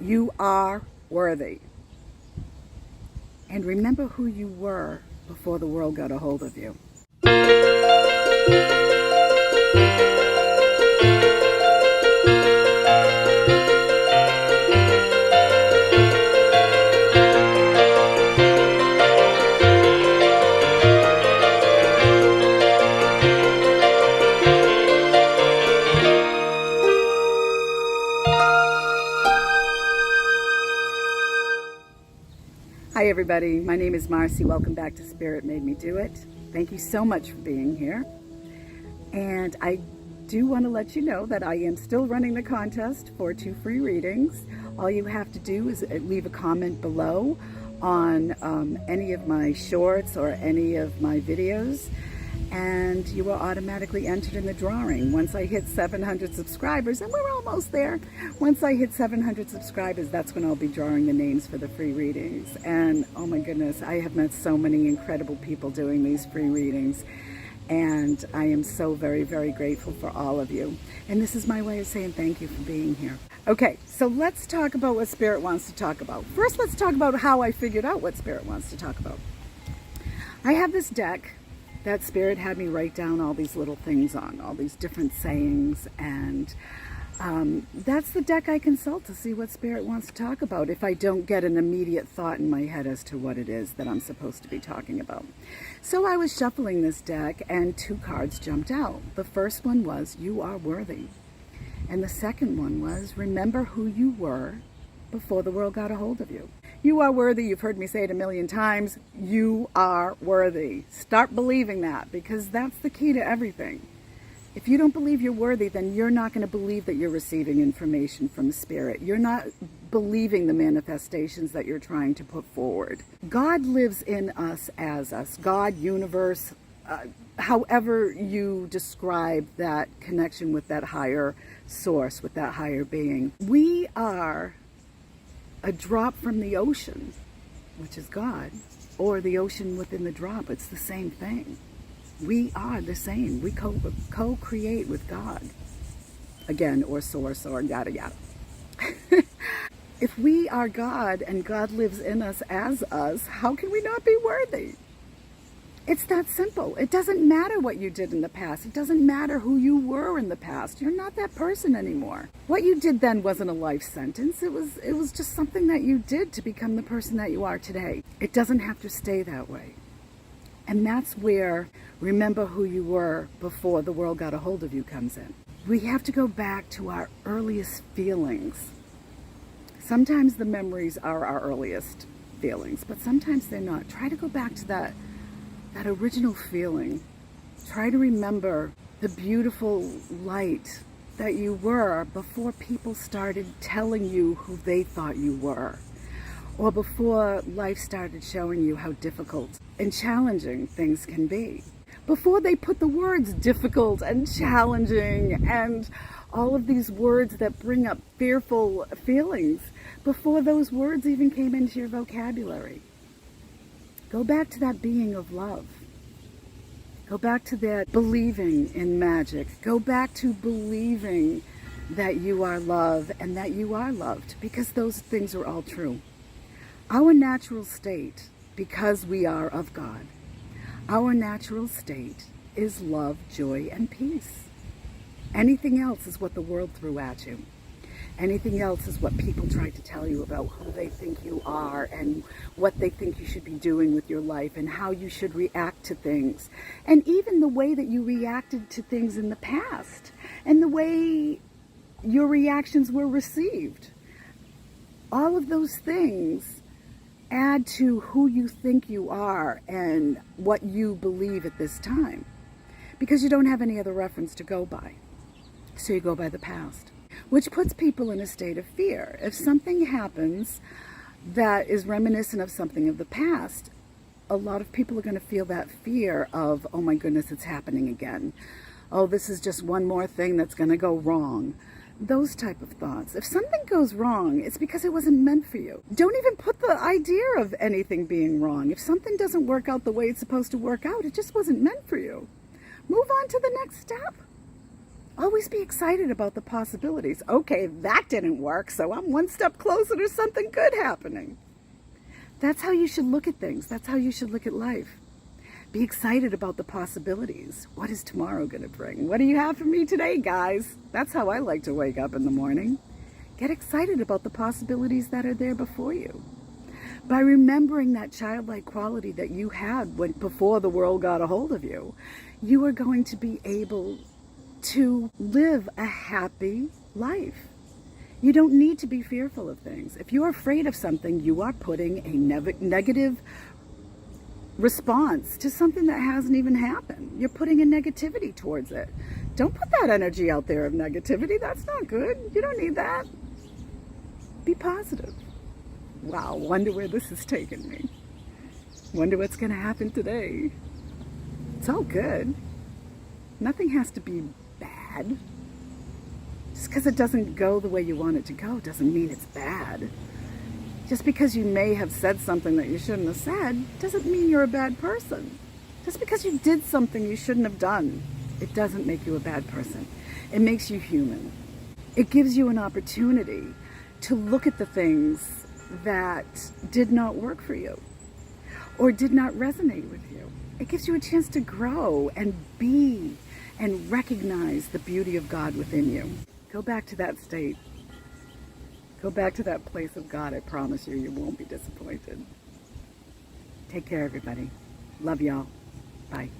You are worthy. And remember who you were before the world got a hold of you. Hi everybody, my name is Marcy. Welcome back to Spirit Made Me Do It. Thank you so much for being here. And I do want to let you know that I am still running the contest for 2 free readings. All you have to do is leave a comment below on any of my shorts or any of my videos, and you are automatically entered in the drawing. Once I hit 700 subscribers, and we're almost there, once I hit 700 subscribers, that's when I'll be drawing the names for the free readings. And oh my goodness, I have met so many incredible people doing these free readings, and I am so very, very grateful for all of you. And this is my way of saying thank you for being here. Okay, so let's talk about what Spirit wants to talk about. First, let's talk about how I figured out what Spirit wants to talk about. I have this deck that Spirit had me write down all these little things on, all these different sayings, and that's the deck I consult to see what Spirit wants to talk about if I don't get an immediate thought in my head as to what it is that I'm supposed to be talking about. So I was shuffling this deck and 2 cards jumped out. The first one was, you are worthy. And the second one was, remember who you were before the world got a hold of you. You are worthy. You've heard me say it a million times. You are worthy. Start believing that, because that's the key to everything. If you don't believe you're worthy, then you're not going to believe that you're receiving information from Spirit. You're not believing the manifestations that you're trying to put forward. God lives in us as us. God, universe, however you describe that connection with that higher source, with that higher being. We are a drop from the ocean, which is God, or the ocean within the drop. It's the same thing. We are the same. We co-create with God, again, or source, or yada yada. If we are God and God lives in us as us, how can we not be worthy? It's that simple. It doesn't matter what you did in the past. It doesn't matter who you were in the past. You're not that person anymore. What you did then wasn't a life sentence. It was just something that you did to become the person that you are today. It doesn't have to stay that way. And that's where remember who you were before the world got a hold of you comes in. We have to go back to our earliest feelings. Sometimes the memories are our earliest feelings, but sometimes they're not. Try to go back to that original feeling. Try to remember the beautiful light that you were before people started telling you who they thought you were, or before life started showing you how difficult and challenging things can be. Before they put the words difficult and challenging and all of these words that bring up fearful feelings, before those words even came into your vocabulary. Go back to that being of love. Go back to that believing in magic. Go back to believing that you are love and that you are loved, because those things are all true. Our natural state, because we are of God, our natural state is love, joy, and peace. Anything else is what the world threw at you. Anything else is what people tried to tell you about who they think you are and what they think you should be doing with your life and how you should react to things. And even the way that you reacted to things in the past and the way your reactions were received. All of those things add to who you think you are and what you believe at this time, because you don't have any other reference to go by. So you go by the past, which puts people in a state of fear. If something happens that is reminiscent of something of the past, a lot of people are going to feel that fear of, oh my goodness, it's happening again. Oh, this is just one more thing that's going to go wrong. Those type of thoughts. If something goes wrong, it's because it wasn't meant for you. Don't even put the idea of anything being wrong. If something doesn't work out the way it's supposed to work out, it just wasn't meant for you. Move on to the next step. Always be excited about the possibilities. Okay, that didn't work, so I'm one step closer to something good happening. That's how you should look at things. That's how you should look at life. Be excited about the possibilities. What is tomorrow going to bring? What do you have for me today, guys? That's how I like to wake up in the morning. Get excited about the possibilities that are there before you. By remembering that childlike quality that you had before the world got a hold of you, you are going to be able to live a happy life. You don't need to be fearful of things. If you're afraid of something, you are putting a negative response to something that hasn't even happened. You're putting a negativity towards it. Don't put that energy out there of negativity. That's not good. You don't need that. Be positive. Wow, wonder where this is taking me. Wonder what's going to happen today. It's all good. Nothing has to be bad. Just because it doesn't go the way you want it to go doesn't mean it's bad. Just because you may have said something that you shouldn't have said doesn't mean you're a bad person. Just because you did something you shouldn't have done, it doesn't make you a bad person. It makes you human. It gives you an opportunity to look at the things that did not work for you or did not resonate with you. It gives you a chance to grow and be and recognize the beauty of God within you. Go back to that state. Go back to that place of God. I promise you, you won't be disappointed. Take care, everybody. Love y'all. Bye.